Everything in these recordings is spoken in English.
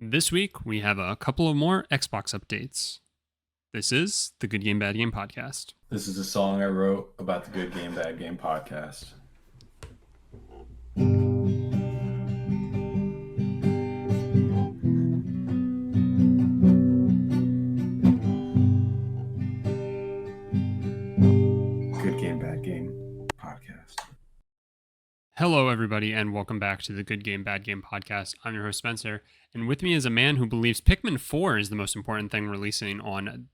This week, we have a couple of more Xbox updates. This is the Good Game, Bad Game podcast. This is a song I wrote about the Good Game, Bad Game podcast. Good Game, Bad Game podcast. Hello, everybody, and welcome back to the Good Game, Bad Game podcast. I'm your host, Spencer, and with me is a man who believes Pikmin 4 is the most important thing releasing on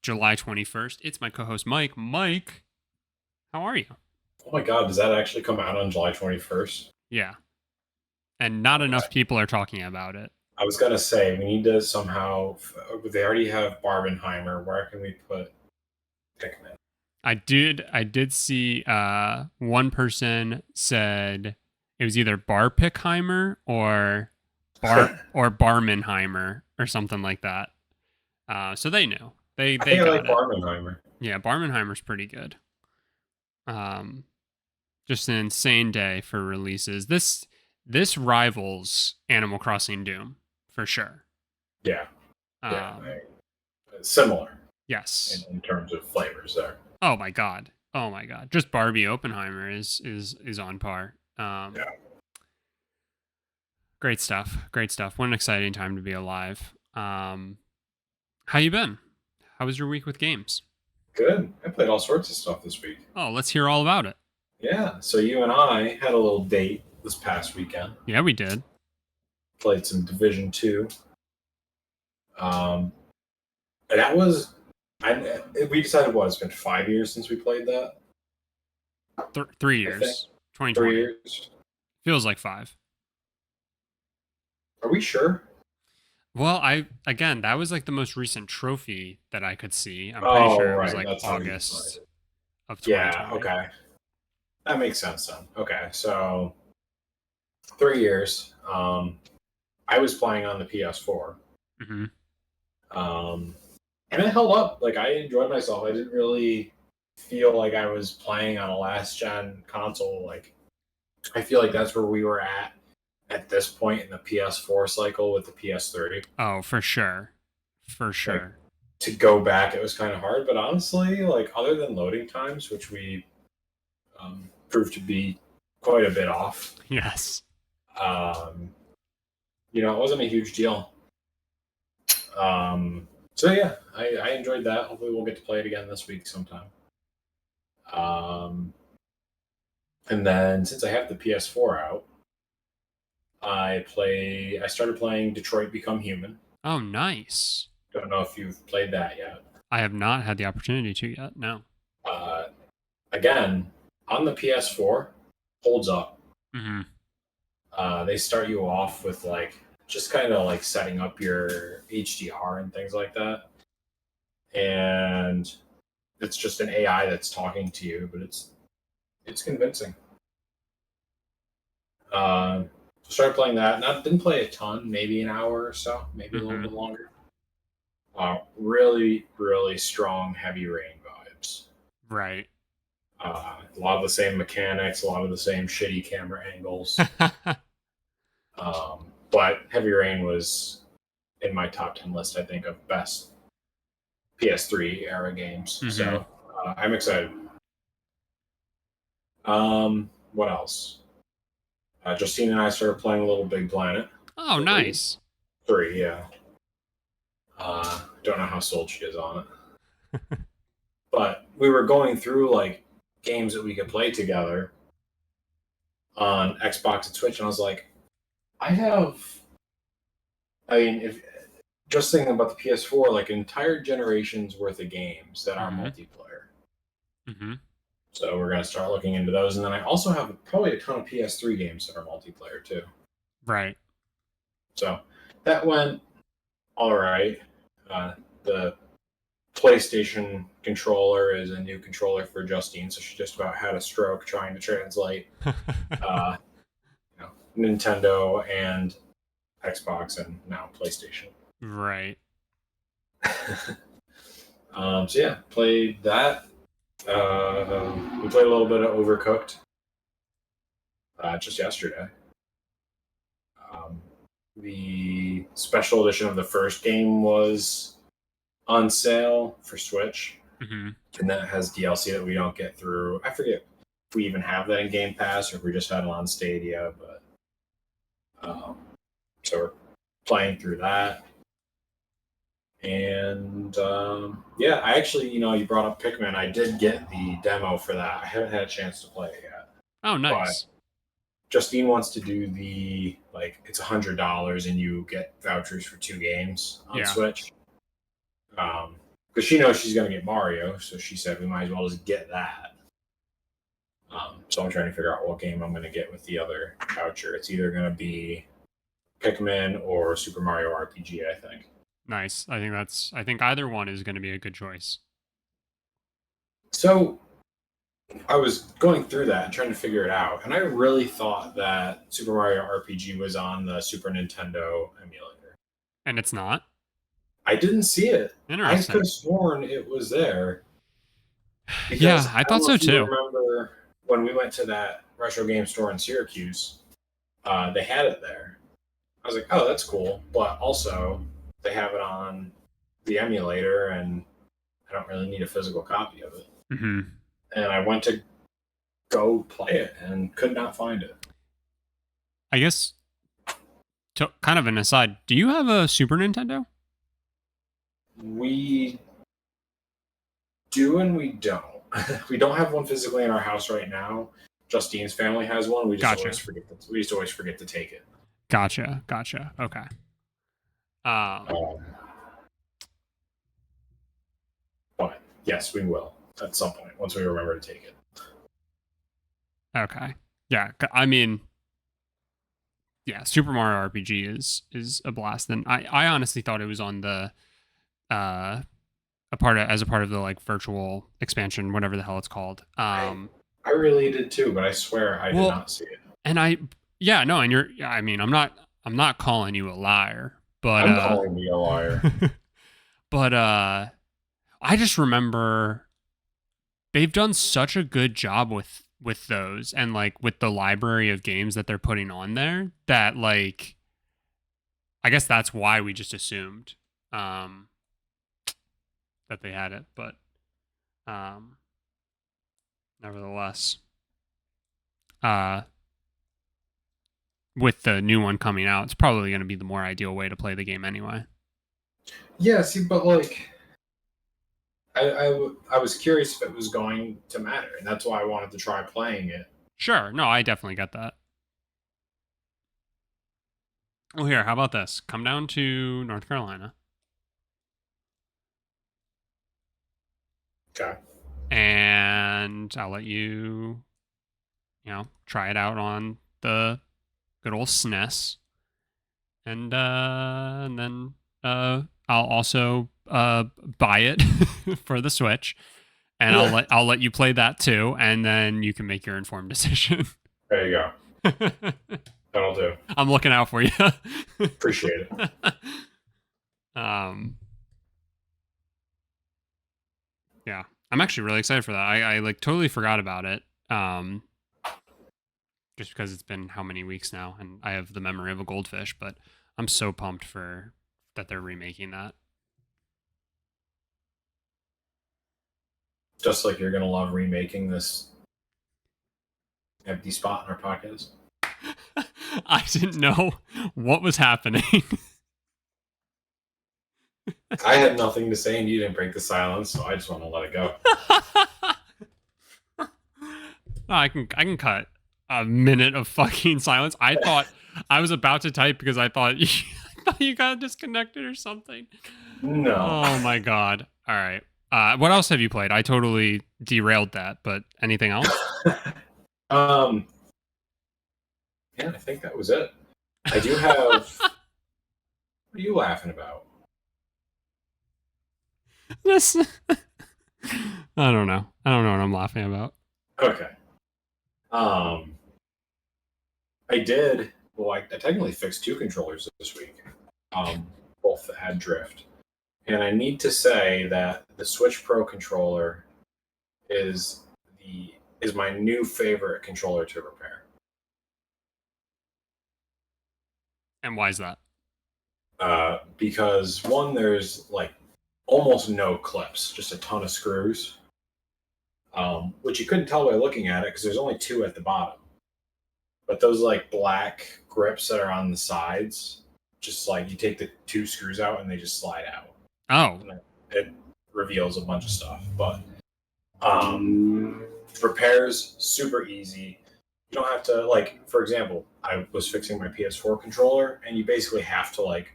July 21st. It's my co-host, Mike. Mike, how are you? Oh my god, does that actually come out on July 21st? Yeah. And not enough people are talking about it. I was going to say, we need to somehow... They already have Barbenheimer. Where can we put Pikmin? I did see one person said it was either Barpickheimer or Barmenheimer or something like that. So they knew. They I got like it. Barbenheimer. Yeah, Barmenheimer's pretty good. Just an insane day for releases. This rivals Animal Crossing Doom for sure. Yeah. Similar. Yes. In terms of flavors there. Oh my god. Just Barbie Oppenheimer is on par. Yeah. Great stuff. What an exciting time to be alive. How you been? How was your week with games? Good. I played all sorts of stuff this week. Oh, let's hear all about it. Yeah. So you and I had a little date this past weekend. Yeah, we did. Played some Division 2. And that was... we decided, it's been 5 years since we played that? 3 years. 2020. 3 years. Feels like 5. Are we sure? Well, that was like the most recent trophy that I could see. I'm pretty sure it was like August of 2020. Yeah, okay. That makes sense then. Okay, so 3 years. I was playing on the PS4. Mm-hmm. And it held up. Like, I enjoyed myself. I didn't really feel like I was playing on a last-gen console. Like, I feel like that's where we were at this point in the PS4 cycle with the PS3. Oh, for sure. Like, to go back, it was kind of hard. But honestly, like, other than loading times, which we proved to be quite a bit off. Yes. It wasn't a huge deal. So yeah, I enjoyed that. Hopefully we'll get to play it again this week sometime. And then since I have the PS4 out, I started playing Detroit Become Human. Oh, nice. Don't know if you've played that yet. I have not had the opportunity to yet, no. Again, on the PS4, holds up. Mm-hmm. They start you off with just kind of like setting up your HDR and things like that. And it's just an AI that's talking to you, but it's convincing. Started playing that. Didn't play a ton, maybe an hour or so, maybe a little bit longer. Really, really strong Heavy Rain vibes. Right. A lot of the same mechanics, a lot of the same shitty camera angles. But Heavy Rain was in my top 10 list, I think, of best PS3 era games. Mm-hmm. So I'm excited. What else? Justine and I started playing Little Big Planet. Oh, nice. 3, yeah. Don't know how sold she is on it. But we were going through games that we could play together on Xbox and Switch, and I was like, if just thinking about the PS4, an entire generation's worth of games that are multiplayer. Mm-hmm. So we're going to start looking into those. And then I also have probably a ton of PS3 games that are multiplayer too. Right. So that went all right. The PlayStation controller is a new controller for Justine, so she just about had a stroke trying to translate Nintendo and Xbox and now PlayStation. Right. So yeah, played that. We played a little bit of Overcooked just yesterday. the special edition of the first game was on sale for Switch. Mm-hmm. And that has DLC that we don't get through. I forget if we even have that in Game Pass or if we just had it on Stadia, but so we're playing through that. And yeah, I actually, you brought up Pikmin. I did get the demo for that. I haven't had a chance to play it yet. Oh, nice. But Justine wants to do the, it's $100 and you get vouchers for 2 games on Switch. Because she knows she's going to get Mario, so she said we might as well just get that. So I'm trying to figure out what game I'm going to get with the other voucher. It's either going to be Pikmin or Super Mario RPG, I think. Nice. I think either one is going to be a good choice. So I was going through that and trying to figure it out, and I really thought that Super Mario RPG was on the Super Nintendo emulator. And it's not? I didn't see it. Interesting. I could have sworn it was there. Yeah, I thought so too. Remember when we went to that retro game store in Syracuse, they had it there. I was like, oh, that's cool. But also, they have it on the emulator, and I don't really need a physical copy of it. Mm-hmm. And I went to go play it and could not find it. I guess, kind of an aside, do you have a Super Nintendo? We do and we don't. We don't have one physically in our house right now. Justine's family has one. We just always forget to take it. Gotcha. Okay. But yes, we will at some point once we remember to take it. Okay. Yeah. I mean, yeah, Super Mario RPG is a blast. And I honestly thought it was on the as a part of the virtual expansion, whatever the hell it's called. I really did too, but I swear I did not see it. And I'm not calling you a liar, but I'm calling you a liar. But I just remember they've done such a good job with those and with the library of games that they're putting on there that I guess that's why we just assumed that they had it, but nevertheless, with the new one coming out, it's probably going to be the more ideal way to play the game anyway. Yeah, see, but I was curious if it was going to matter, and that's why I wanted to try playing it. Sure, no, I definitely get that. Well, here, how about this? Come down to North Carolina. Okay. And I'll let you, try it out on the good old SNES. And then I'll also buy it for the Switch. And I'll let you play that too, and then you can make your informed decision. There you go. That'll do. I'm looking out for you. Appreciate it. Yeah, I'm actually really excited for that. I totally forgot about it. Just because it's been how many weeks now, and I have the memory of a goldfish. But I'm so pumped for that they're remaking that. Just like you're gonna love remaking this empty spot in our podcast. I didn't know what was happening. I had nothing to say and you didn't break the silence, so I just want to let it go. I can cut a minute of fucking silence. I thought I was about to type because I thought you got disconnected or something. No. Oh my god. All right. What else have you played? I totally derailed that, but anything else? Yeah, I think that was it. I do have. What are you laughing about? This. I don't know what I'm laughing about. Okay. I did. Well, I technically fixed 2 controllers this week. Both had drift, and I need to say that the Switch Pro controller is my new favorite controller to repair. And why is that? because one, there's like almost no clips, just a ton of screws, which you couldn't tell by looking at it because there's only two at the bottom. But those like black grips that are on the sides, just like you take the two screws out and they just slide out. Oh, And it reveals a bunch of stuff. But repairs super easy. You don't have to, like, for example, I was fixing my PS4 controller, and you basically have to like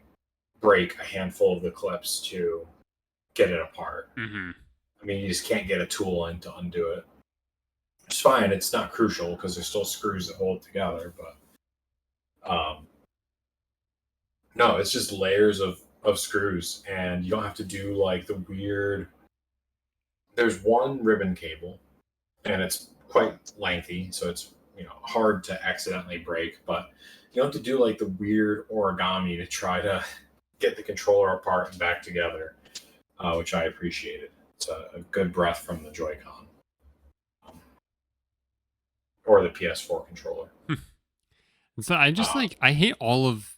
break a handful of the clips to get it apart. mm-hmm. I mean, you just can't get a tool in to undo it. It's fine. It's not crucial because there's still screws that hold it together. But no, it's just layers of screws, and you don't have to do like the weird. There's one ribbon cable, and it's quite lengthy, so it's hard to accidentally break. But you don't have to do like the weird origami to try to get the controller apart and back together, which I appreciated. It's a good breath from the Joy-Con or the PS4 controller. So I just I hate all of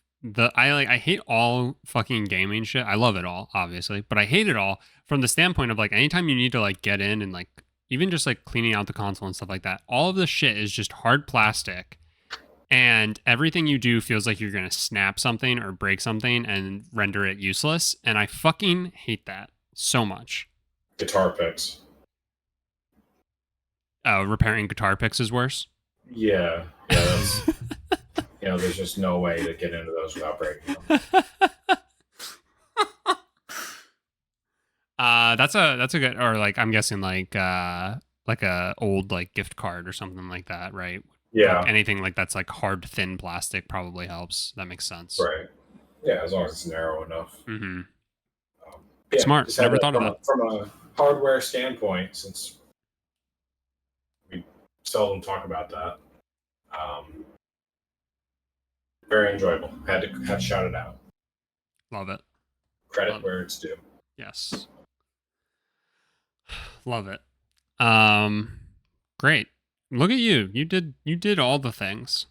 I hate all fucking gaming shit. I love it all, obviously, but I hate it all from the standpoint of like anytime you need to like get in and like even just like cleaning out the console and stuff like that. All of the shit is just hard plastic, and everything you do feels like you're gonna snap something or break something and render it useless. And I fucking hate that so much. Guitar picks. Repairing guitar picks is worse. Yeah, that's, there's just no way to get into those without breaking them. That's a good, or like I'm guessing like a old like gift card or something like that, right? Yeah, like anything like that's like hard thin plastic probably helps. That makes sense. right. Yeah, as long as it's narrow enough. Mm-hmm. Yeah, Smart. Never thought of that. From a hardware standpoint, since we seldom talk about that. Very enjoyable. Had to shout it out. Love it. Credit where it's due. Yes. Love it. Great. Look at you. You did all the things.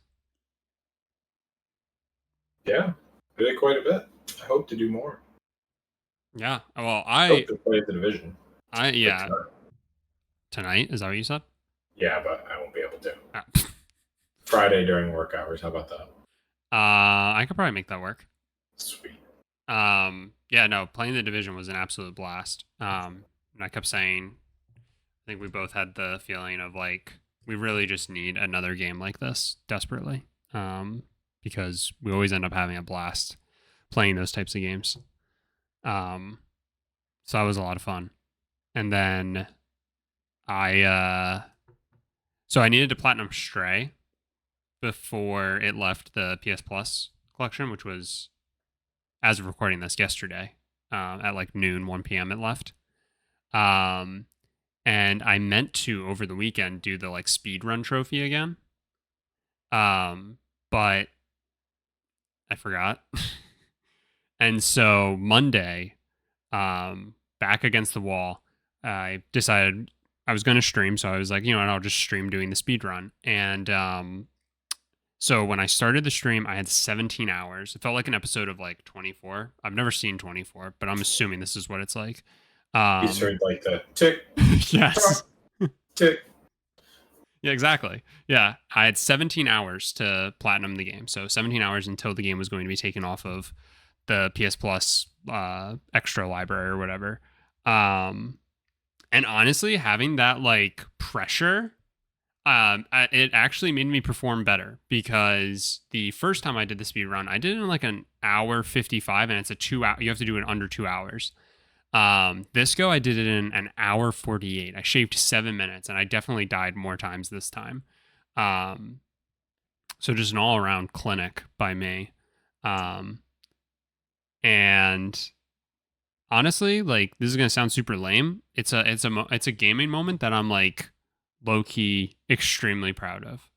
Yeah, did it quite a bit. I hope to do more. Yeah. Well, I hope to play the division. Tonight, is that what you said? Yeah, but I won't be able to. Ah. Friday during work hours. How about that? I could probably make that work. Sweet. Yeah, no, playing the division was an absolute blast. And I kept saying, I think we both had the feeling of like, we really just need another game like this desperately. Because we always end up having a blast playing those types of games. So that was a lot of fun. And then I needed to platinum Stray before it left the PS Plus collection, which was, as of recording this, yesterday at like noon, 1 p.m. it left. And I meant to, over the weekend, do the like speedrun trophy again. But I forgot. And so Monday, back against the wall, I decided I was going to stream. So I was like, I'll just stream doing the speedrun. And so when I started the stream, I had 17 hours. It felt like an episode of like 24. I've never seen 24, but I'm assuming this is what it's like. He's heard like the tick. Yes. Tick. Yeah, exactly. Yeah. I had 17 hours to platinum the game. So 17 hours until the game was going to be taken off of the PS Plus extra library or whatever. And honestly, having that like pressure, it actually made me perform better because the first time I did the speed run, I did it in like an hour 55 and it's a 2 hour, you have to do it under 2 hours. This go, I did it in an hour 48. I shaved 7 minutes and I definitely died more times this time. So just an all around clinic by me. And honestly, like this is going to sound super lame. It's a gaming moment that I'm like low key extremely proud of.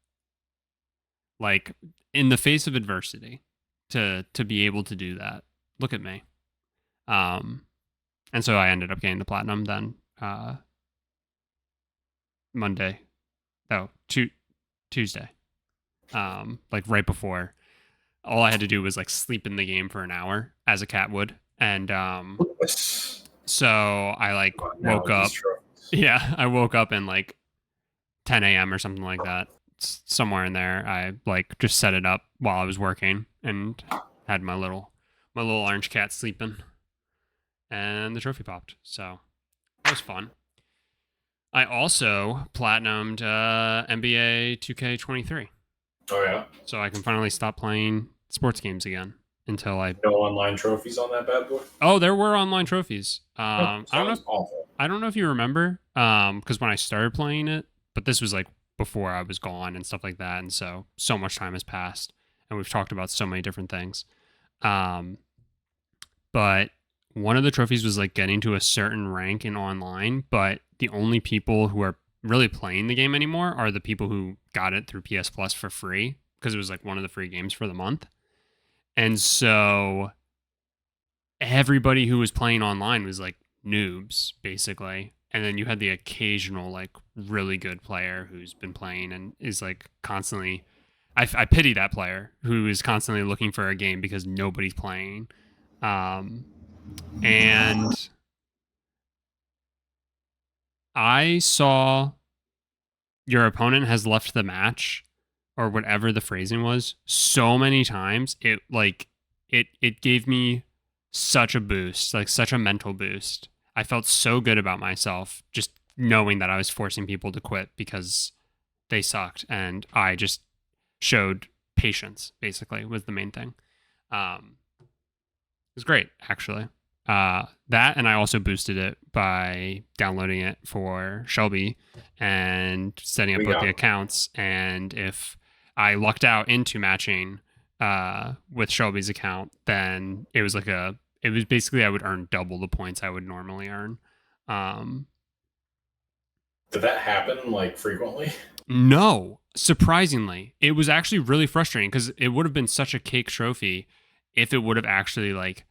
Like in the face of adversity to be able to do that. Look at me. And so I ended up getting the platinum then Tuesday. Like right before all I had to do was like sleep in the game for an hour as a cat would. And so I like Now woke with these up. trophies. Yeah, I woke up in like 10 a.m. or something like that. Somewhere in there, I like just set it up while I was working and had my little orange cat sleeping, and the trophy popped. So that was fun. I also platinumed NBA 2K23, Oh yeah, so I can finally stop playing sports games again until I. no online trophies on that bad boy. Oh, there were online trophies. I don't know. Sounds awful. I don't know if you remember, because when I started playing it, but this was like before I was gone and stuff like that, and so much time has passed, and we've talked about so many different things. Um, but one of the trophies was like getting to a certain rank in online, but the only people who are really playing the game anymore are the people who got it through PS Plus for free because it was like one of the free games for the month. And so everybody who was playing online was like noobs basically. And then you had the occasional like really good player who's been playing and is like constantly I pity that player who is constantly looking for a game because nobody's playing. And I saw your opponent has left the match or whatever the phrasing was so many times. It gave me such a boost, like such a mental boost. I felt so good about myself just knowing that I was forcing people to quit because they sucked, and I just showed patience. Basically, was the main thing. It was great, actually. That, and I also boosted it by downloading it for Shelby and setting up both the accounts. And if I lucked out into matching with Shelby's account, then it was basically I would earn double the points I would normally earn. Did that happen like frequently? No, surprisingly, it was actually really frustrating because it would have been such a cake trophy if it would have actually like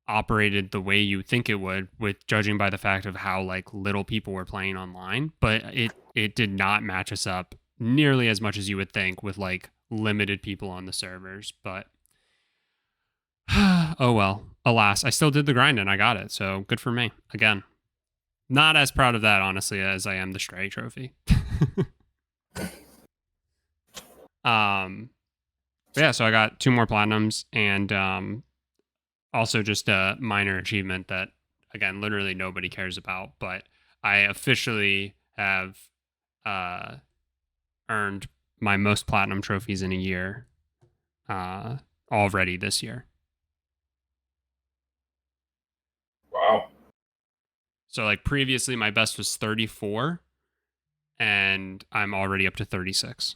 operated the way you think it would, with judging by the fact of how like little people were playing online. But it did not match us up nearly as much as you would think with like limited people on the servers. But oh well, alas, I still did the grind and I got it, so good for me. Again, not as proud of that honestly as I am the Stray trophy. Yeah, so I got 2 more platinums and also just a minor achievement that, again, literally nobody cares about, but I officially have earned my most platinum trophies in a year already this year. Wow. So like previously my best was 34 and I'm already up to 36.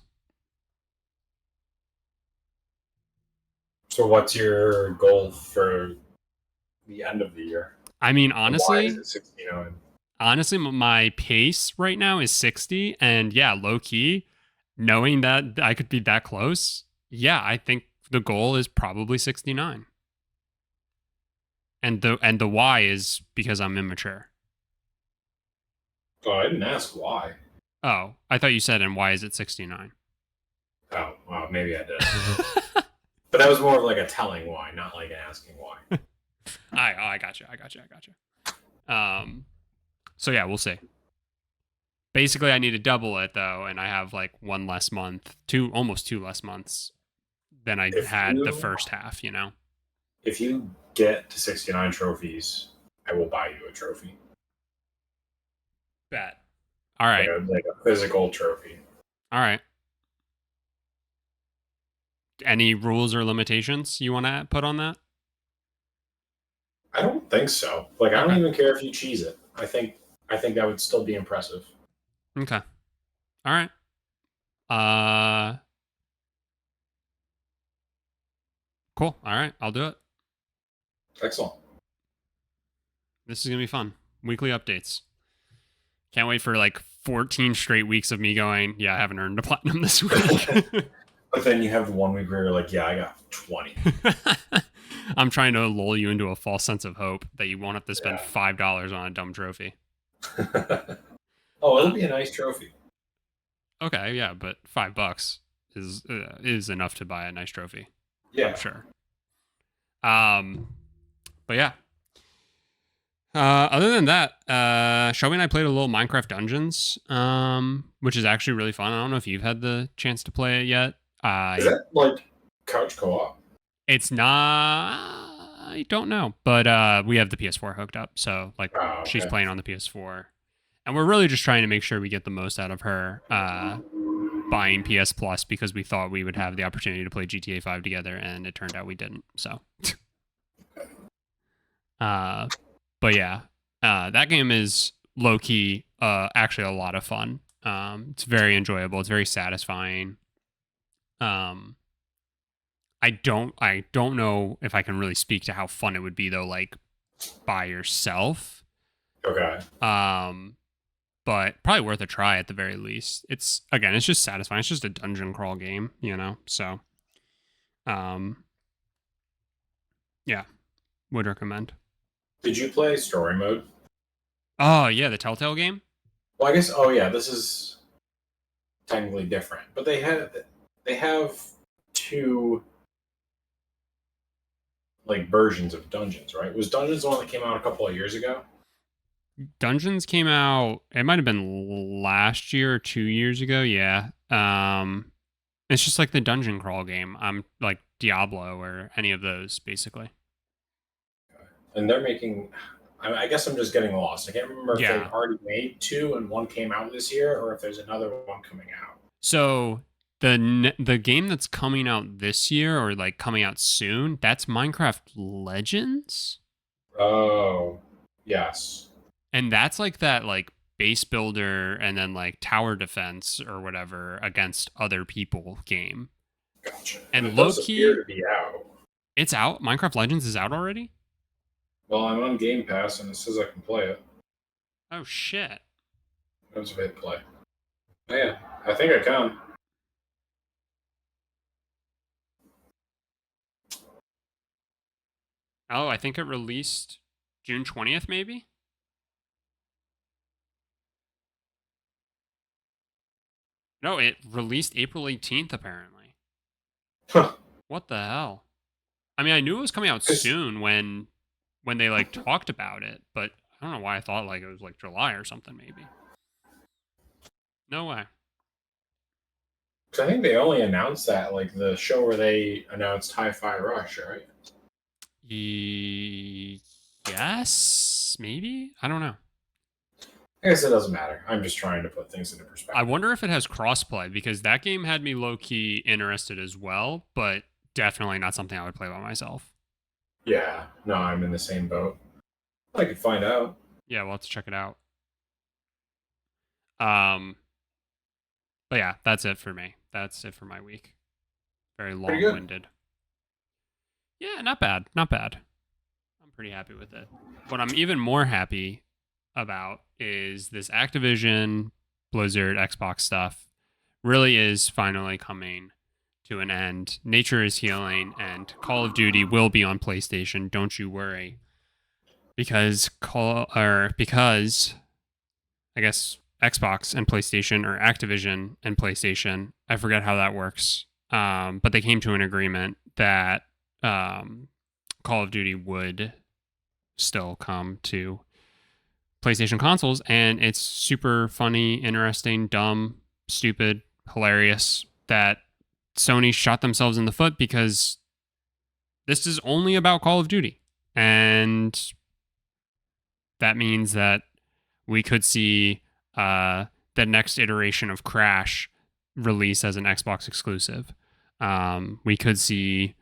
So what's your goal for the end of the year? I mean, And why honestly, is it 69? honestly, my pace right now is 60, and yeah, low key, knowing that I could be that close, yeah, I think the goal is probably 69. And the why is because I'm immature. Oh, I didn't ask why. Oh, I thought you said, and why is it 69? Oh, well, maybe I did. But that was more of like a telling why, not like an asking why. I got you. So yeah, we'll see. Basically, I need to double it though, and I have like one less month, almost two less months than I had the first half. You know, if you get to 69 trophies, I will buy you a trophy. Bet. All right. Like a physical trophy. All right. Any rules or limitations you want to put on that? I don't think so. Like, I don't even care if you cheese it. I think that would still be impressive. Okay. All right. Cool. All right. I'll do it. Excellent. This is going to be fun. Weekly updates. Can't wait for like 14 straight weeks of me going, yeah, I haven't earned a platinum this week. But then you have the 1 week where you're like, yeah, I got 20. I'm trying to lull you into a false sense of hope that you won't have to spend $5 on a dumb trophy. Oh, it'll be a nice trophy. Okay, yeah, but $5 is enough to buy a nice trophy. Yeah. I'm sure. But yeah. Other than that, Shelby and I played a little Minecraft Dungeons, which is actually really fun. I don't know if you've had the chance to play it yet. Is that like couch co-op? It's not. I don't know, but we have the PS4 hooked up, so like she's playing on the PS4, and we're really just trying to make sure we get the most out of her buying PS Plus because we thought we would have the opportunity to play GTA 5 together, and it turned out we didn't. So, but yeah, that game is low key, actually a lot of fun. It's very enjoyable. It's very satisfying. I don't know if I can really speak to how fun it would be though, like by yourself. Okay. But probably worth a try at the very least. It's just satisfying. It's just a dungeon crawl game, you know. So, yeah, would recommend. Did you play story mode? Oh yeah, the Telltale game. Well, I guess. Oh yeah, this is technically different, but they have two like versions of Dungeons, right? Was Dungeons the one that came out a couple of years ago? Dungeons came out. It might have been last year or 2 years ago. Yeah. It's just like the dungeon crawl game. I'm like Diablo or any of those, basically. And they're making. I guess I'm just getting lost. I can't remember if Yeah. they've already made two and one came out this year, or if there's another one coming out. So the game that's coming out this year or like coming out soon, that's Minecraft Legends. Oh, yes. And that's like that like base builder and then like tower defense or whatever against other people game. Gotcha. And it low does key, appear to be out. it's out. Minecraft Legends is out already. Well, I'm on Game Pass and it says I can play it. Oh shit! That's a bit play. Oh, yeah, I think I can. Oh, I think it released June 20th, maybe. No, it released April 18th, apparently. Huh. What the hell? I mean, I knew it was coming out soon when they like talked about it, but I don't know why I thought like it was like July or something, maybe. No way. Because I think they only announced that like the show where they announced Hi-Fi Rush, right? Yes, maybe. I don't know. I guess it doesn't matter. I'm just trying to put things into perspective. I wonder if it has crossplay because that game had me low key interested as well, but definitely not something I would play by myself. Yeah, no, I'm in the same boat. I could find out. Yeah, we'll have to check it out. But yeah, that's it for me. That's it for my week. Very long-winded. Yeah, not bad. Not bad. I'm pretty happy with it. What I'm even more happy about is this Activision, Blizzard, Xbox stuff really is finally coming to an end. Nature is healing, and Call of Duty will be on PlayStation. Don't you worry, because I guess Xbox and PlayStation or Activision and PlayStation. I forget how that works, but they came to an agreement that Call of Duty would still come to PlayStation consoles, and it's super funny, interesting, dumb, stupid, hilarious that Sony shot themselves in the foot because this is only about Call of Duty. And that means that we could see the next iteration of Crash release as an Xbox exclusive. We could see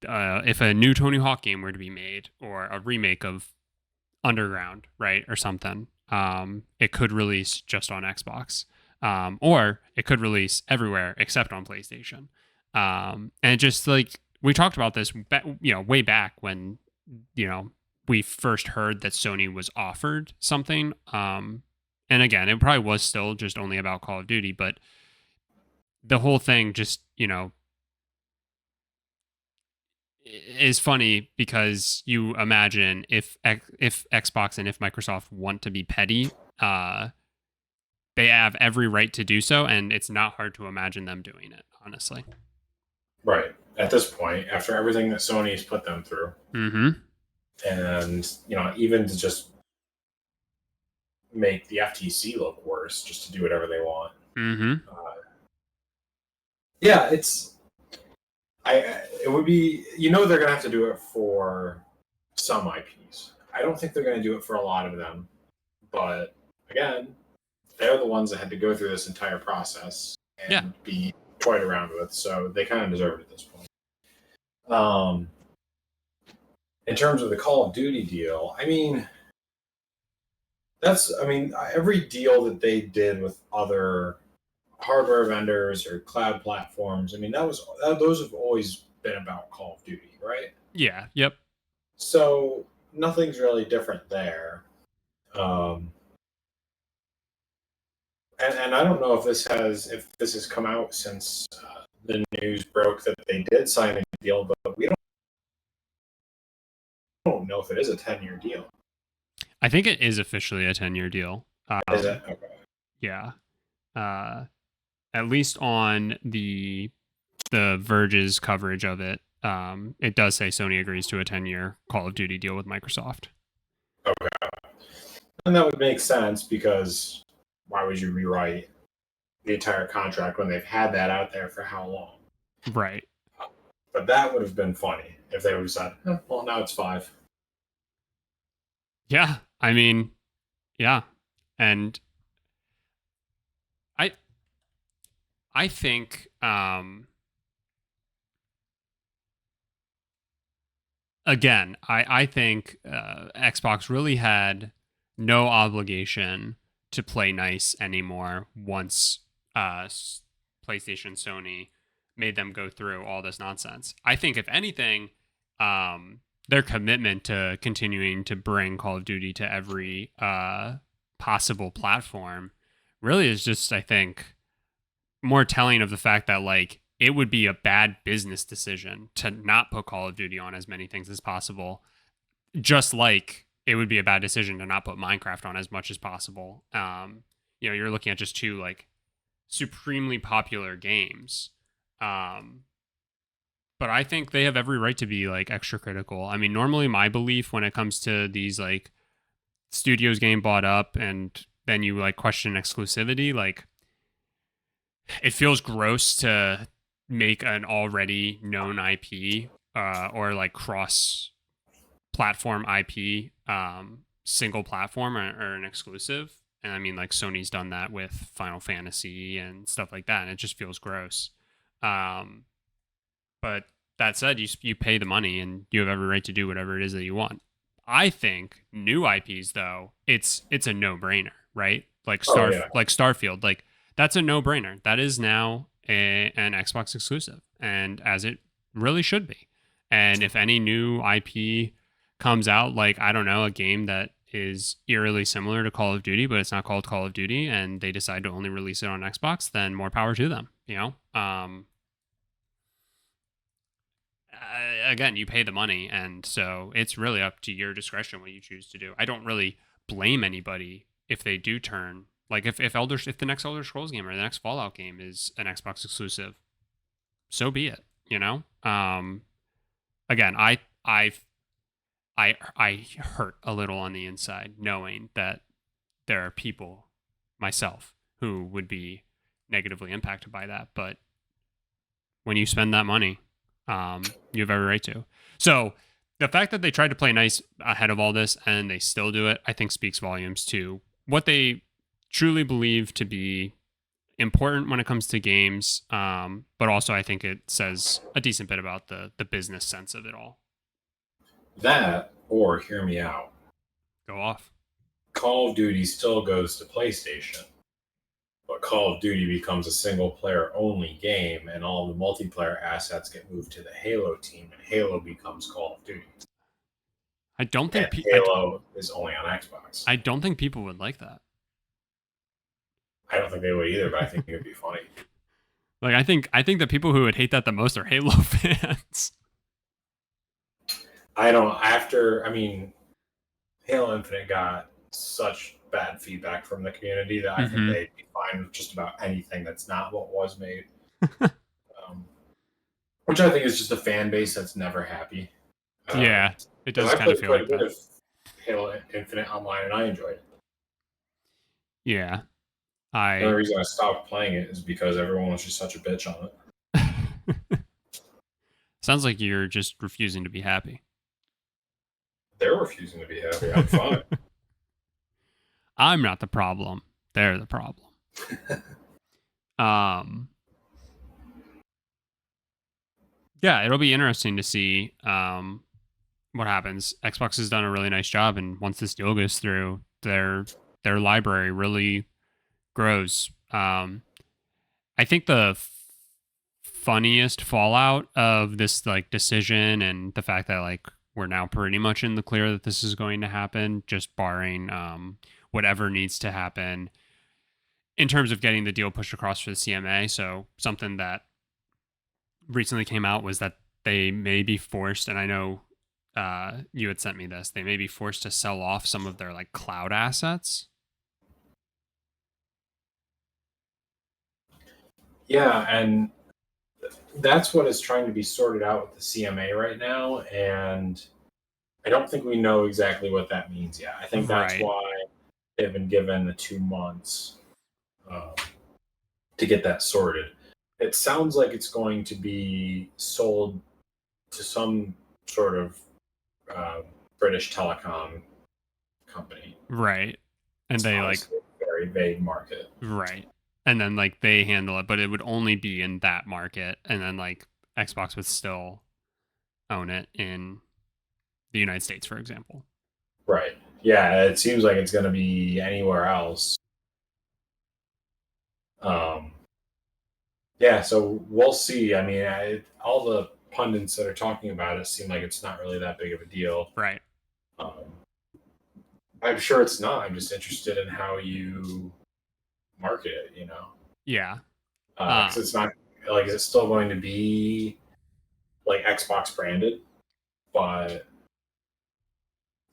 if a new Tony Hawk game were to be made or a remake of Underground, right, or something, it could release just on Xbox, or it could release everywhere except on PlayStation. And just like we talked about this, way back when we first heard that Sony was offered something. And again, it probably was still just only about Call of Duty, but the whole thing just is funny because you imagine if Xbox and if Microsoft want to be petty, they have every right to do so, and it's not hard to imagine them doing it, honestly. Right. At this point, after everything that Sony's put them through. Mm-hmm. And, even to just make the FTC look worse, just to do whatever they want. Mm-hmm. Yeah, it would be, they're going to have to do it for some IPs. I don't think they're going to do it for a lot of them. But again, they're the ones that had to go through this entire process and be toyed around with. So they kind of deserve it at this point. In terms of the Call of Duty deal, every deal that they did with other hardware vendors or cloud platforms, those have always been about Call of Duty, right? Yeah. Yep. So nothing's really different there. And I don't know if this has come out since the news broke that they did sign a deal, but we don't know if it is a 10-year deal. I think it is officially a 10-year deal. Is it? Okay. Yeah. At least on the Verge's coverage of it, it does say Sony agrees to a 10-year Call of Duty deal with Microsoft. Okay. And that would make sense, because why would you rewrite the entire contract when they've had that out there for how long? Right. But that would have been funny if they would have said, well, now it's 5. Yeah. Yeah. And I think again, I think Xbox really had no obligation to play nice anymore once PlayStation, Sony made them go through all this nonsense. I think, if anything, their commitment to continuing to bring Call of Duty to every possible platform really is just, I think, more telling of the fact that, like, it would be a bad business decision to not put Call of Duty on as many things as possible, just like it would be a bad decision to not put Minecraft on as much as possible. You're looking at just two, like, supremely popular games. But I think they have every right to be, like, extra critical. Normally my belief when it comes to these, like, studios getting bought up and then you, like, question exclusivity, like, it feels gross to make an already known IP or, like, cross platform IP single platform or an exclusive. And like, Sony's done that with Final Fantasy and stuff like that, and it just feels gross. But that said, you pay the money and you have every right to do whatever it is that you want. I think new IPs, though, it's a no-brainer, right? Like like Starfield, like, that's a no-brainer. That is now an Xbox exclusive, and as it really should be. And if any new IP comes out, like, I don't know, a game that is eerily similar to Call of Duty, but it's not called Call of Duty, and they decide to only release it on Xbox, then more power to them, again, you pay the money, and so it's really up to your discretion what you choose to do. I don't really blame anybody if they do turn, like, if the next Elder Scrolls game or the next Fallout game is an Xbox exclusive, so be it. Again, I hurt a little on the inside knowing that there are people, myself, who would be negatively impacted by that. But when you spend that money, you have every right to. So the fact that they tried to play nice ahead of all this and they still do it, I think speaks volumes to what they truly believe to be important when it comes to games. But also, I think it says a decent bit about the business sense of it all. That, or hear me out. Go off. Call of Duty still goes to PlayStation, but Call of Duty becomes a single-player only game, and all the multiplayer assets get moved to the Halo team, and Halo becomes Call of Duty. I don't think Halo is only on Xbox. I don't think people would like that. I don't think they would either, but I think it would be funny. Like, I think the people who would hate that the most are Halo fans. Halo Infinite got such bad feedback from the community that I think they'd be fine with just about anything that's not what was made. which I think is just a fan base that's never happy. Yeah, it does I kind of played feel quite like a bit that. of Halo Infinite online, and I enjoyed it. Yeah, The only I. reason I stopped playing it is because everyone was just such a bitch on it. Sounds like you're just refusing to be happy. They're refusing to be happy. I'm fine. I'm not the problem. They're the problem. Um, yeah, it'll be interesting to see what happens. Xbox has done a really nice job, and once this deal goes through, their library really grows. I think the funniest fallout of this like decision and the fact that like we're now pretty much in the clear that this is going to happen, just barring whatever needs to happen in terms of getting the deal pushed across for the CMA. So something that recently came out was that they may be forced, and I know you had sent me this, they may be forced to sell off some of their like cloud assets. Yeah, and that's what is trying to be sorted out with the CMA right now, and I don't think we know exactly what that means yet. I think that's Right. why they've been given the 2 months um, to get that sorted. It sounds like it's going to be sold to some sort of uh, British telecom company. Right. And It's they like, obviously a very vague market. right. And then like they handle it, but it would only be in that market. And then like Xbox would still own it in the United States, for example. Right. Yeah, it seems like it's going to be anywhere else. Um, yeah, so we'll see. I mean, all the pundits that are talking about it seem like it's not really that big of a deal. Right. Um, I'm sure it's not. I'm just interested in how you market it, Yeah. because it's not like, is it still going to be like Xbox branded, but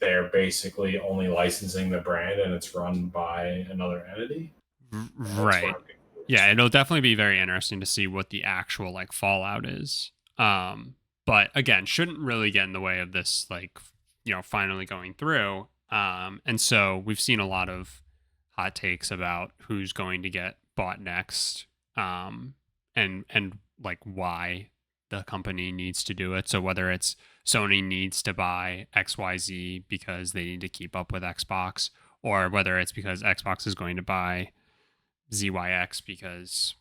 they're basically only licensing the brand and it's run by another entity? That's what Right. I'm confused. Yeah, it'll definitely be very interesting to see what the actual like fallout is. But again, shouldn't really get in the way of this like finally going through. And so we've seen a lot of hot takes about who's going to get bought next. And like why the company needs to do it. So whether it's Sony needs to buy XYZ because they need to keep up with Xbox, or whether it's because Xbox is going to buy ZYX because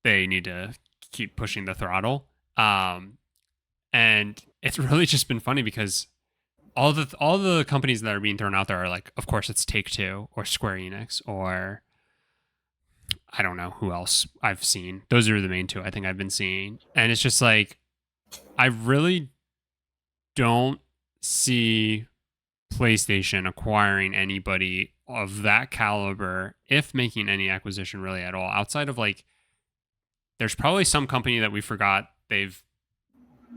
they need to keep pushing the throttle. And it's really just been funny because all the companies that are being thrown out there are like, of course, it's Take Two or Square Enix or I don't know who else I've seen. Those are the main two I think I've been seeing, and it's just like I really don't see PlayStation acquiring anybody of that caliber, if making any acquisition really at all, outside of like, there's probably some company that we forgot they've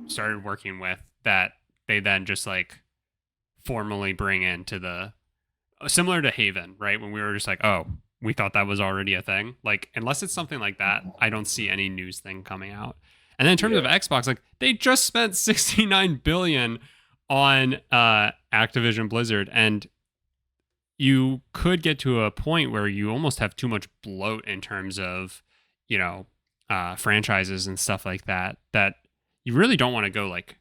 started working with that they then just like formally bring into the similar to Haven, right? When we were just like, oh, we thought that was already a thing. Like, unless it's something like that, I don't see any news thing coming out. And then in terms of Yeah. Xbox, like they just spent 69 billion on Activision Blizzard, and you could get to a point where you almost have too much bloat in terms of, franchises and stuff like that, that you really don't want to go like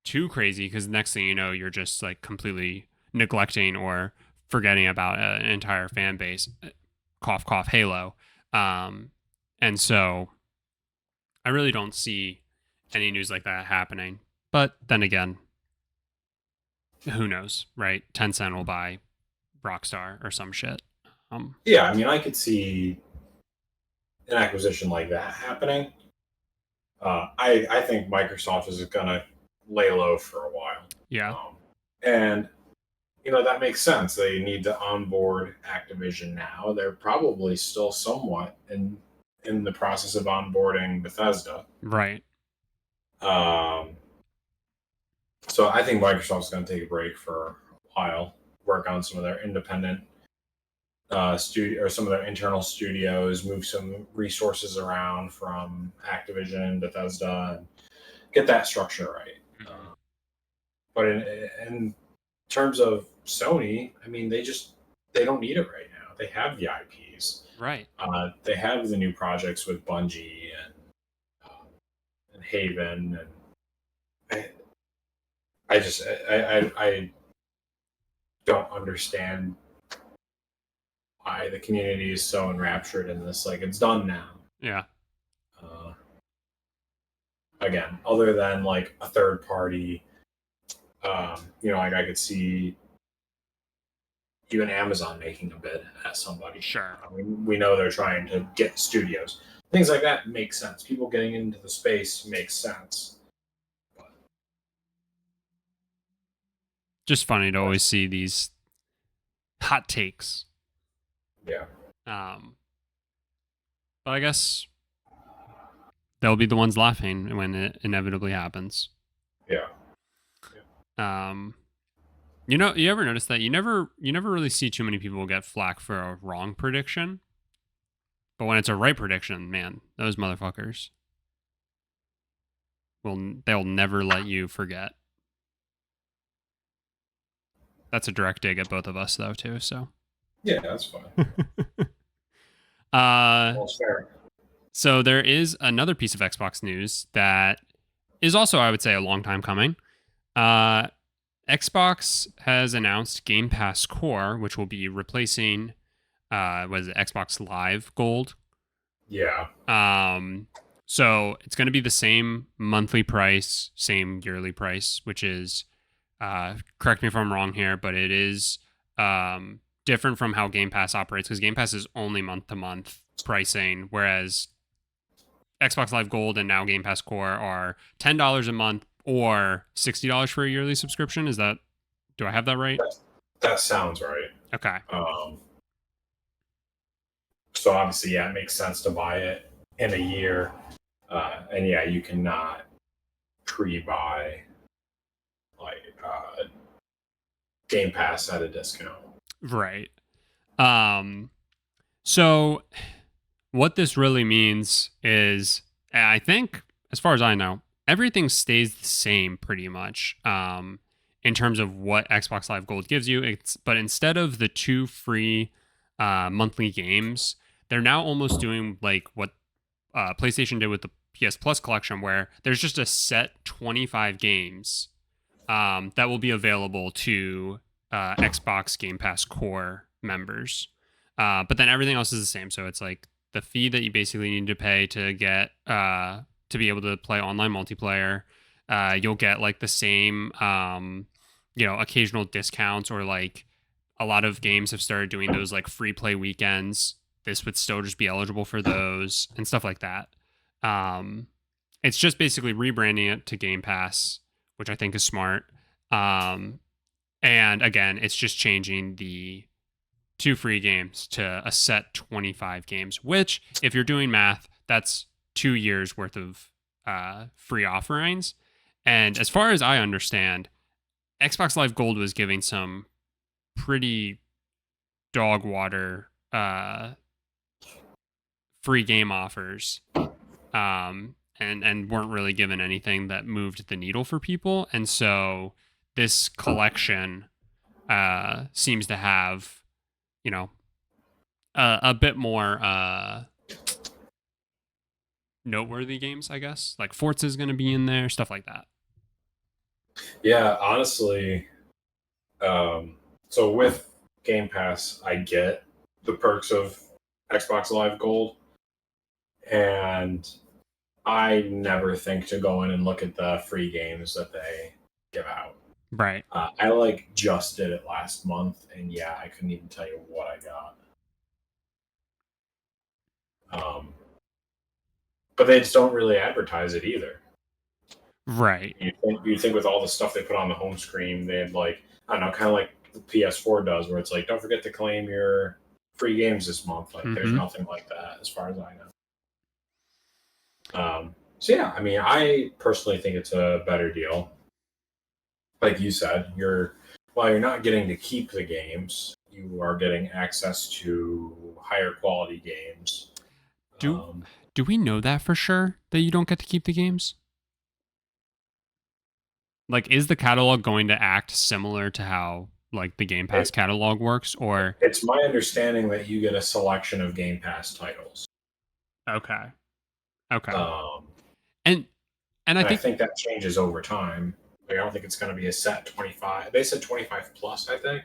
too crazy, because next thing you know, you're just like completely neglecting or forgetting about an entire fan base. Cough, cough, Halo. And so I really don't see any news like that happening. But then again, who knows, right? Tencent will buy Rockstar or some shit. Yeah, I mean, I could see an acquisition like that happening. I think Microsoft is going to lay low for a while. Yeah. And, that makes sense. They need to onboard Activision now. They're probably still somewhat in the process of onboarding Bethesda. Right. So I think Microsoft's going to take a break for a while, work on some of their independent studio or some of their internal studios, move some resources around from Activision and Bethesda, get that structure right. Mhm. But in terms of Sony, I mean, they don't need it right now. They have the IPs. Right. They have the new projects with Bungie and Haven, and I don't understand why the community is so enraptured in this. Like, it's done now. Yeah. Uh, Again, other than like a third party, like I could see even Amazon making a bid at somebody. Sure. We know they're trying to get studios. Things like that make sense. People getting into the space makes sense. Just funny to always see these hot takes. Yeah. But I guess they'll be the ones laughing when it inevitably happens. Yeah. You ever notice that you never really see too many people get flack for a wrong prediction, but when it's a right prediction, man, those motherfuckers they'll never let you forget. That's a direct dig at both of us, though, too. So Yeah, that's fine. Well, fair. So there is another piece of Xbox news that is also, I would say, a long time coming. Xbox has announced Game Pass Core, which will be replacing Xbox Live Gold. Yeah. So it's going to be the same monthly price, same yearly price, which is, correct me if I'm wrong here, but it is different from how Game Pass operates, because Game Pass is only month-to-month pricing, whereas Xbox Live Gold and now Game Pass Core are $10 a month or $60 for a yearly subscription. Do I have that right? That sounds right. Okay. So obviously, yeah, it makes sense to buy it in a year. And yeah, you cannot pre-buy Game Pass at a discount. Right. So what this really means is, I think, as far as I know, everything stays the same pretty much in terms of what Xbox Live Gold gives you. But instead of the 2 free monthly games, they're now almost doing like what PlayStation did with the PS Plus collection, where there's just a set 25 games that will be available to Xbox Game Pass Core members. But then everything else is the same. So it's like the fee that you basically need to pay to get to be able to play online multiplayer. You'll get like the same, occasional discounts, or like a lot of games have started doing those like free play weekends. This would still just be eligible for those and stuff like that. It's just basically rebranding it to Game Pass, which I think is smart. And again, it's just changing the 2 free games to a set 25 games, which, if you're doing math, that's 2 years worth of free offerings. And as far as I understand, Xbox Live Gold was giving some pretty dog water free game offers, and weren't really given anything that moved the needle for people. And so this collection seems to have, a bit more noteworthy games, I guess. Like Forza is going to be in there, stuff like that. Yeah, honestly, so with Game Pass, I get the perks of Xbox Live Gold, and I never think to go in and look at the free games that they give out. Right. I just did it last month, and yeah, I couldn't even tell you what I got. But they just don't really advertise it either. Right. You think with all the stuff they put on the home screen, they had I don't know, kind of like the PS4 does, where it's like, don't forget to claim your free games this month. There's nothing like that as far as I know. So yeah, I mean, I personally think it's a better deal. Like you said, while you're not getting to keep the games, you are getting access to higher quality games. Do we know that for sure, that you don't get to keep the games? Like, is the catalog going to act similar to how like the Game Pass catalog works, or It's my understanding that you get a selection of Game Pass titles. okay, okay, Um, and and I and I think think that changes over time. Like, I don't think it's going to be a set 25. They said 25 plus, I think.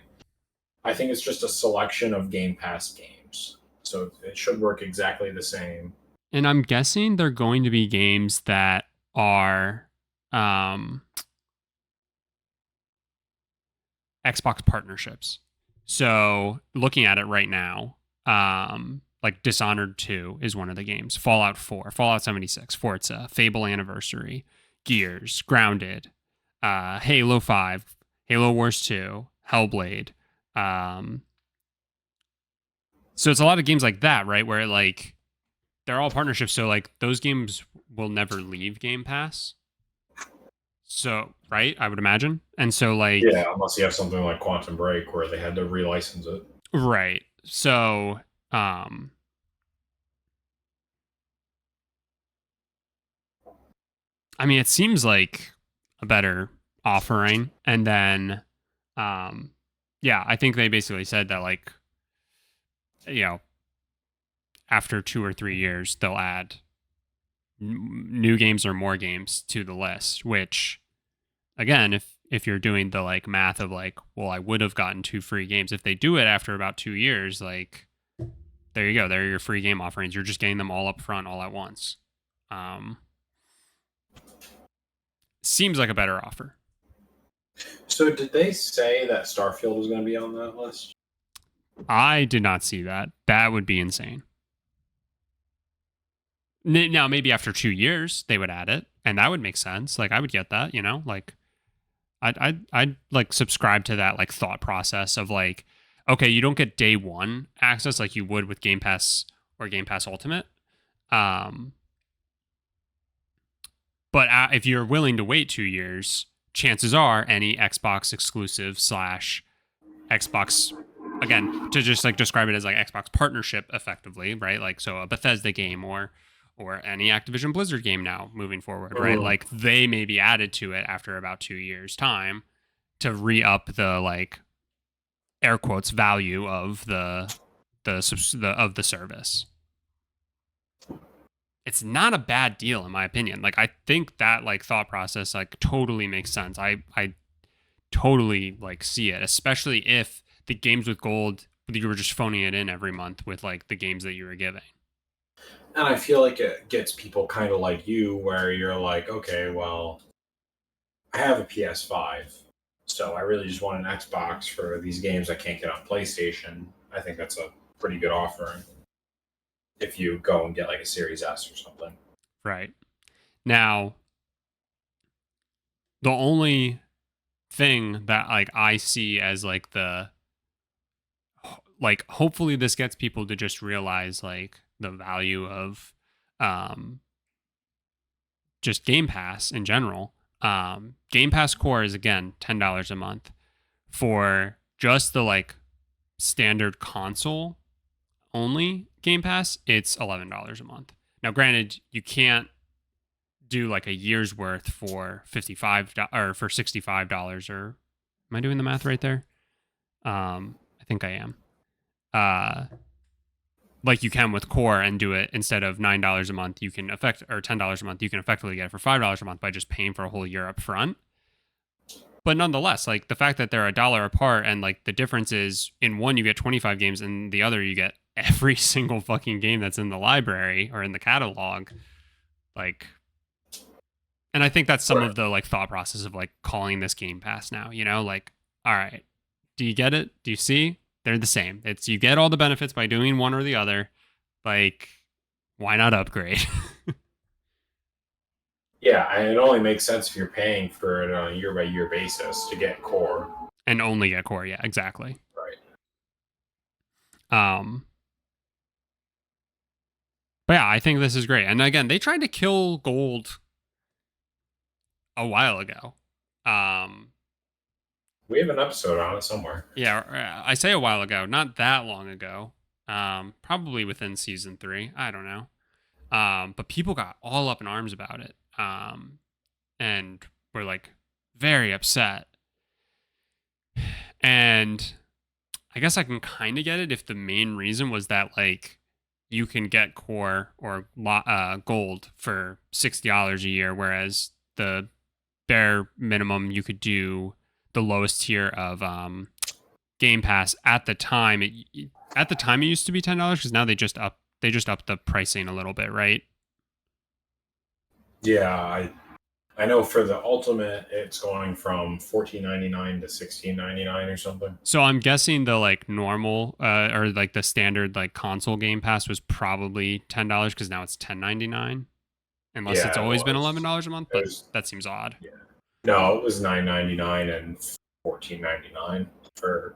I think it's just a selection of Game Pass games. So it should work exactly the same. and I'm guessing they're going to be games that are um Xbox partnerships. So looking at it right now, like Dishonored 2 is one of the games. Fallout 4, Fallout 76, Forza, Fable Anniversary, Gears, Grounded, Halo 5, Halo Wars 2, Hellblade. Um, so it's a lot of games like that, right? Where like they're all partnerships. So like those games will never leave Game Pass. So, right, I would imagine. And so like Yeah, unless you have something like Quantum Break where they had to relicense it. right. So, um I mean, it seems like a better offering. And then, um, yeah, I think they basically said that, like, you know, after 2 or 3 years, they'll add new games or more games to the list. Which, again, if you're doing the like math of like, well, I would have gotten 2 free games if they do it after about 2 years. Like, there you go. There are your free game offerings. You're just getting them all up front, all at once. Um, Seems like a better offer. So did they say that Starfield was going to be on that list? I did not see that. That would be insane. Now, maybe after 2 years they would add it, and that would make sense. Like I would get that, Like I'd like subscribe to that like thought process of like, okay, you don't get day one access like you would with Game Pass or Game Pass Ultimate. Um, but if you're willing to wait 2 years, chances are any Xbox exclusive slash Xbox, again, to just like describe it as like Xbox partnership effectively, right? Like so a Bethesda game or any Activision Blizzard game now moving forward, right? Like they may be added to it after about 2 years time to re-up the like air quotes value of the service. It's not a bad deal in my opinion. Like I think that like thought process like totally makes sense. I totally like see it, especially if the games with gold you were just phoning it in every month with like the games that you were giving. And I feel like it gets people kind of like you, where you're like, okay, well, I have a PS5, so I really just want an Xbox for these games I can't get on PlayStation. I think that's a pretty good offering if you go and get like a Series S or something. Right. Now, the only thing that like I see as like the like hopefully this gets people to just realize like the value of um just Game Pass in general. Game Pass Core is again $10 a month for just the like standard console only Game Pass. It's $11 a month. Now, granted, you can't do like a year's worth for $55 or for $65. Or am I doing the math right there? I think I am. Like you can with Core and do it instead of $9 a month. You can or $10 a month. You can effectively get it for $5 a month by just paying for a whole year up front. But nonetheless, like the fact that they're $1 apart and like the difference is in one you get 25 games and the other you get every single fucking game that's in the library or in the catalog. Like, and I think that's some of the like thought process of like calling this Game Pass now, like, all right, do you get it? Do you see? They're the same. It's you get all the benefits by doing one or the other. Like, why not upgrade? Yeah, and it only makes sense if you're paying for it on a year by year basis to get Core. And only get Core, yeah, exactly. Right. But yeah, I think this is great. And again, they tried to kill gold a while ago. We have an episode on it somewhere. Yeah, I say a while ago, not that long ago. Probably within season 3. I don't know. But people got all up in arms about it. And were like very upset. And I guess I can kind of get it if the main reason was that like you can get core or gold for $60 a year, whereas the bare minimum you could do the lowest tier of Game Pass at the time. It used to be $10 because now they just upped the pricing a little bit, right? Yeah, I know for the Ultimate, it's going from $14.99 to $16.99 or something. So I'm guessing the like normal or like the standard like console Game Pass was probably $10 because now it's $10.99, unless Yeah, it's it always been was. $11 a month. But that seems odd. Yeah. No, it was $9.99 and $14.99 for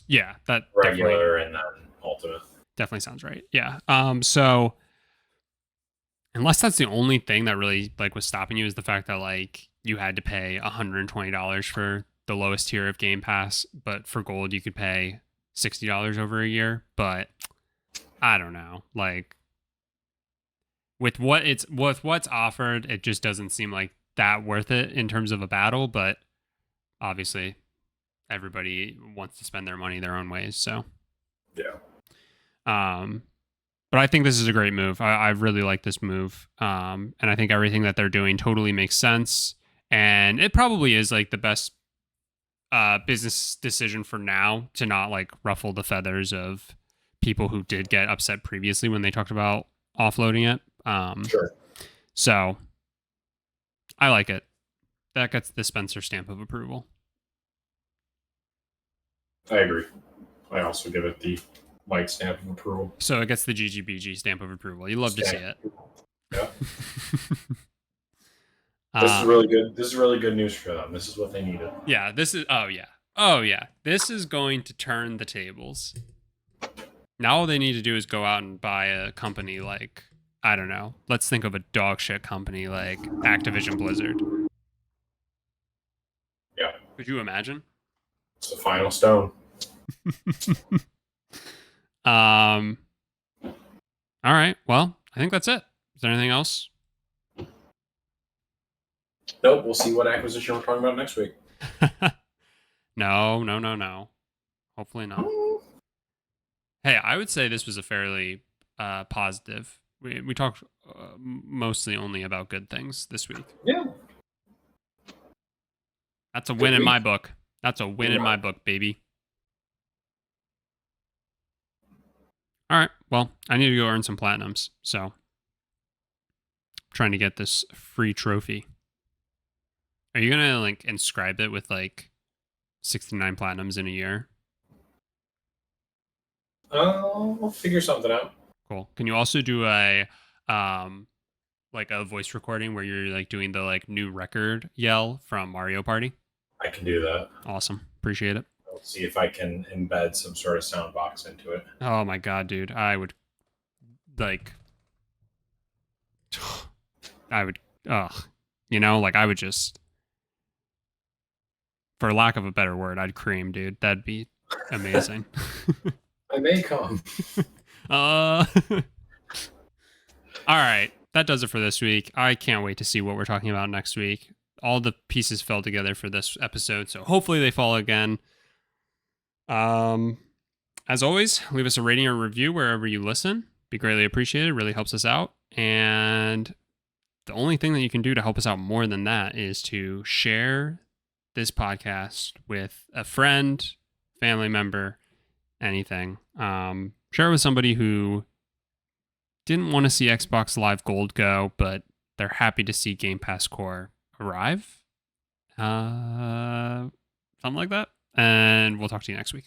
Yeah, that regular and then Ultimate. definitely sounds right. Yeah. So unless that's the only thing that really like was stopping you is the fact that like you had to pay $120 for the lowest tier of Game Pass, but for gold you could pay $60 over a year. But I don't know, like with what's offered, it just doesn't seem like that worth it in terms of a battle. But obviously, everybody wants to spend their money their own ways. So yeah. But I think this is a great move. I really like this move. And I think everything that they're doing totally makes sense. And it probably is like the best business decision for now to not like ruffle the feathers of people who did get upset previously when they talked about offloading it. Sure. So I like it. That gets the Spencer stamp of approval. I agree. I also give it the Mike stamp of approval. So it gets the GGBG stamp of approval. You love to see it. Yeah. This is really good. This is really good news for them. This is what they needed. Yeah, this is oh yeah. This is going to turn the tables. Now all they need to do is go out and buy a company like, I don't know, let's think of a dog shit company like Activision Blizzard. Yeah. Could you imagine? It's the final stone. All right. Well, I think that's it. Is there anything else? Nope. We'll see what acquisition we're talking about next week. No. Hopefully not. Hey, I would say this was a fairly positive. We talked mostly only about good things this week. Yeah. That's a win in my book. That's a win in my book, baby. All right. Well, I need to go earn some platinums. So I'm trying to get this free trophy. Are you going to like inscribe it with like 69 platinums in a year? We'll figure something out. Cool. Can you also do a like a voice recording where you're like doing the like new record yell from Mario Party? I can do that. Awesome. Appreciate it. I'll see if I can embed some sort of sound box into it. Oh my god, dude. I would I would just, for lack of a better word, I'd cream, dude. That'd be amazing. I may come. All right. That does it for this week. I can't wait to see what we're talking about next week. All the pieces fell together for this episode, so hopefully they fall again. As always, leave us a rating or review wherever you listen. Be greatly appreciated. It really helps us out. And the only thing that you can do to help us out more than that is to share this podcast with a friend, family member, anything. Share it with somebody who didn't want to see Xbox Live Gold go, but they're happy to see Game Pass Core arrive. Something like that. And we'll talk to you next week.